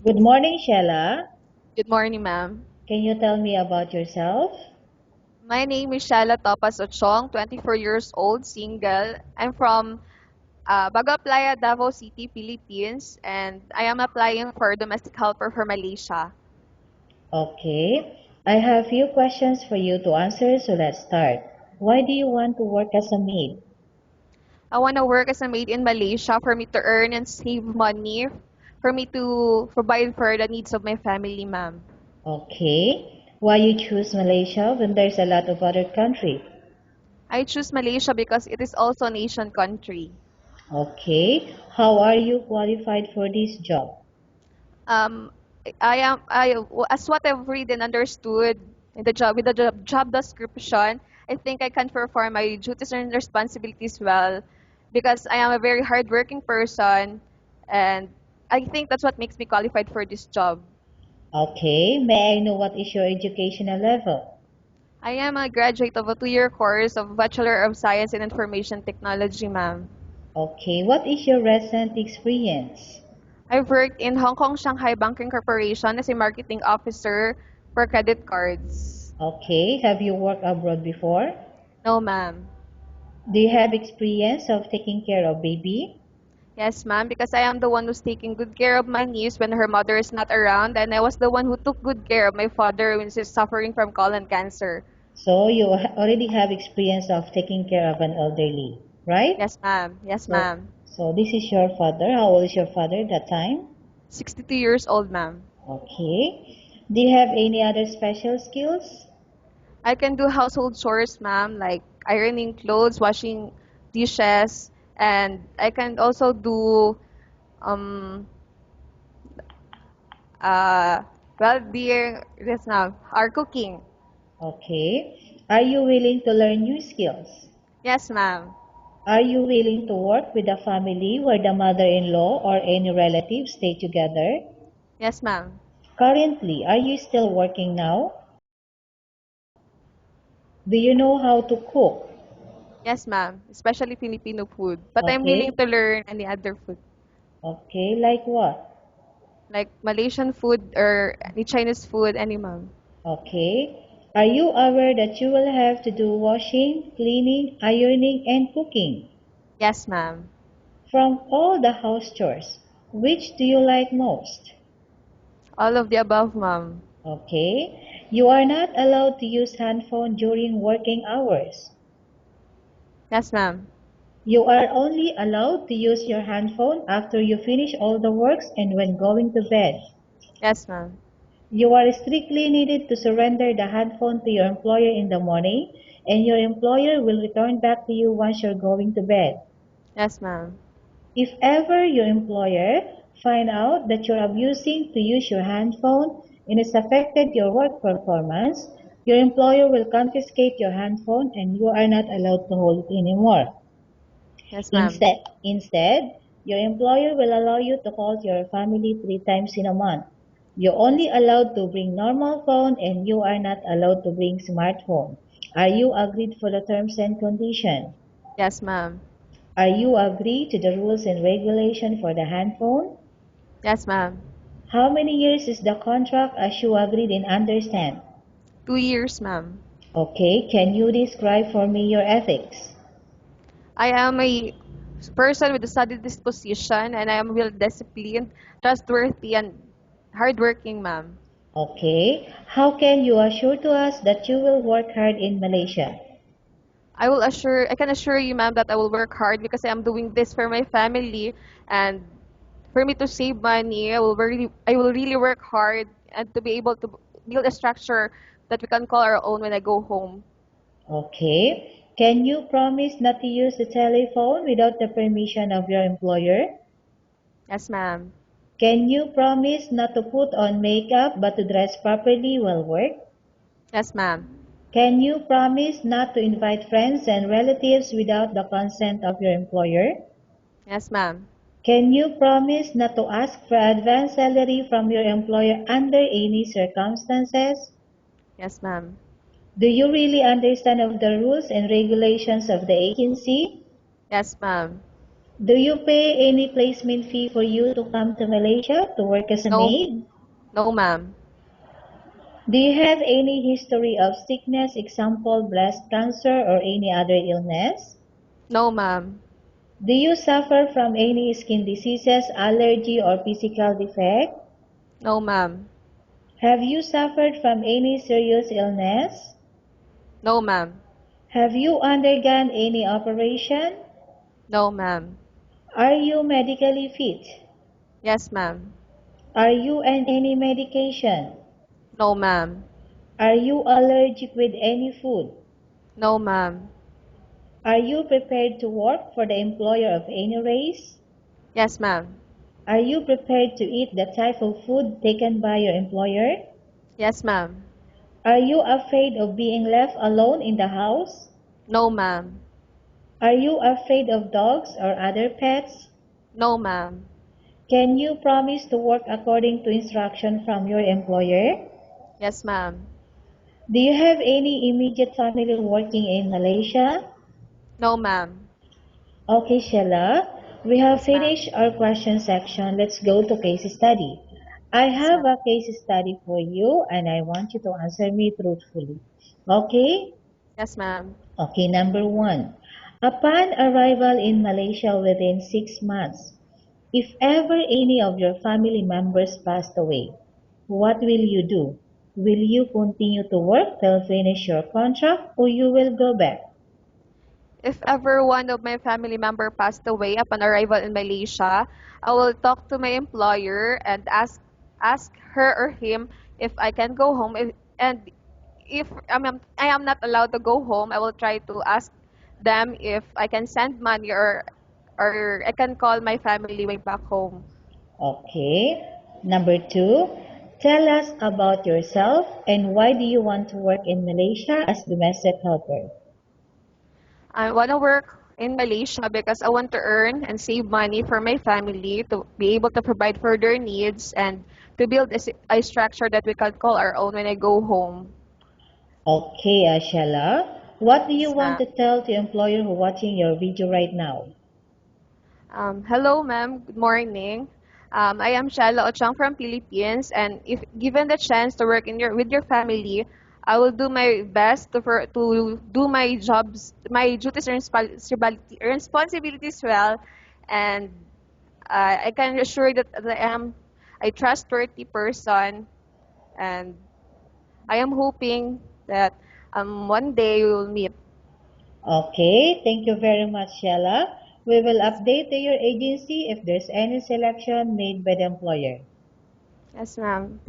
Good morning, Shella. Good morning, ma'am. Can you tell me about yourself? My name is Shala Topas Ochong, 24 years old, single. I'm from Baga Playa, Davao City, Philippines, and I am applying for domestic helper for Malaysia. Okay. I have few questions for you to answer, so let's start. Why do you want to work as a maid? I want to work as a maid in Malaysia for me to earn and save money for me to provide for the needs of my family, ma'am. Okay. Why you choose Malaysia when there's a lot of other country? I choose Malaysia because it is also a nation country. Okay. How are you qualified for this job? Um, as what I've read and understood in the job with the job description, I think I can perform my duties and responsibilities well because I am a very hardworking person, and I think that's what makes me qualified for this job. Okay. May I know what is your educational level? I am a graduate of a 2-year course of Bachelor of Science in Information Technology, ma'am. Okay. What is your recent experience? I've worked in Hong Kong Shanghai Banking Corporation as a marketing officer for credit cards. Okay. Have you worked abroad before? No, ma'am. Do you have experience of taking care of baby? Yes, ma'am, because I am the one who's taking good care of my niece when her mother is not around, and I was the one who took good care of my father when he's suffering from colon cancer. So you already have experience of taking care of an elderly, right? Yes, ma'am. Yes, So, ma'am. so this is your father. How old is your father that time? 62 years old, ma'am. Okay. Do you have any other special skills? I can do household chores, ma'am, like ironing clothes, washing dishes, and I can also do um uh being this now our cooking. Okay. Are you willing to learn new skills? Yes, ma'am. Are you willing to work with a family where the mother-in-law or any relatives stay together? Yes, ma'am. Currently, are you still working now? Do you know how to cook? Yes, ma'am. Especially Filipino food. But I'm willing Okay. to learn any other food. Okay, like what? Like Malaysian food or any Chinese food, any ma'am. Okay. Are you aware that you will have to do washing, cleaning, ironing, and cooking? Yes, ma'am. From all the house chores, which do you like most? All of the above, ma'am. Okay. You are not allowed to use handphone during working hours. Yes, ma'am. You are only allowed to use your handphone after you finish all the works and when going to bed. Yes, ma'am. You are strictly needed to surrender the handphone to your employer in the morning, and your employer will return back to you once you're going to bed. Yes, ma'am. If ever your employer find out that you're abusing to use your handphone and it's affected your work performance, your employer will confiscate your handphone and you are not allowed to hold it anymore. Yes, ma'am. Instead, your employer will allow you to call your family 3 times in a month. You're Yes. only allowed to bring normal phone and you are not allowed to bring smartphone. Are you agreed for the terms and condition? Yes, ma'am. Are you agree to the rules and regulation for the handphone? Yes, ma'am. How many years is the contract as you agreed and understand? 2 years, ma'am. Okay, can you describe for me your ethics? I am a person with a studied disposition and I am well disciplined, trustworthy, and hardworking, ma'am. Okay, how can you assure to us that you will work hard in Malaysia? I can assure you, ma'am, that I will work hard because I am doing this for my family and for me to save money. I will really work hard and to be able to build a structure that we can call our own when I go home. Okay. Can you promise not to use the telephone without the permission of your employer? Yes, ma'am. Can you promise not to put on makeup but to dress properly while work? Yes, ma'am. Can you promise not to invite friends and relatives without the consent of your employer? Yes, ma'am. Can you promise not to ask for advance salary from your employer under any circumstances? Yes, ma'am. Do you really understand of the rules and regulations of the agency? Yes, ma'am. Do you pay any placement fee for you to come to Malaysia to work as a No, maid? no, ma'am. Do you have any history of sickness, example, breast cancer or any other illness? No, ma'am. Do you suffer from any skin diseases, allergy or physical defect? No, ma'am. Have you suffered from any serious illness? No, ma'am. Have you undergone any operation? No, ma'am. Are you medically fit? Yes, ma'am. Are you on any medication? No, ma'am. Are you allergic with any food? No, ma'am. Are you prepared to work for the employer of any race? Yes, ma'am. Are you prepared to eat the type of food taken by your employer? Yes, ma'am. Are you afraid of being left alone in the house? No, ma'am. Are you afraid of dogs or other pets? No, ma'am. Can you promise to work according to instruction from your employer? Yes, ma'am. Do you have any immediate family working in Malaysia? No, ma'am. Okay, Sheila, we have Yes, ma'am. finished our question section. Let's go to case study. I Yes, have ma'am. a case study for you and I want you to answer me truthfully. Okay? Yes, ma'am. Okay, number one. Upon arrival in Malaysia within 6 months, if ever any of your family members passed away, what will you do? Will you continue to work till finish your contract or you will go back? If ever one of my family member passed away upon arrival in Malaysia, I will talk to my employer and ask her or him if I can go home. And if I am not allowed to go home, I will try to ask them if I can send money or I can call my family way back home. Okay. Number two, tell us about yourself and why do you want to work in Malaysia as domestic helper? I want to work in Malaysia because I want to earn and save money for my family to be able to provide for their needs and to build a structure that we can call our own when I go home. Okay, Ashela, what do you Yes, want ma'am. to tell to employer who watching your video right now? Hello, ma'am. Good morning. I am Shala Ochang from Philippines, and if given the chance to work with your family, I will do my best to do my jobs, my duties and responsibilities well, and I can assure that I am a trustworthy person, and I am hoping that one day we will meet. Okay, thank you very much, Sheila. We will update to your agency if there's any selection made by the employer. Yes, ma'am. Thank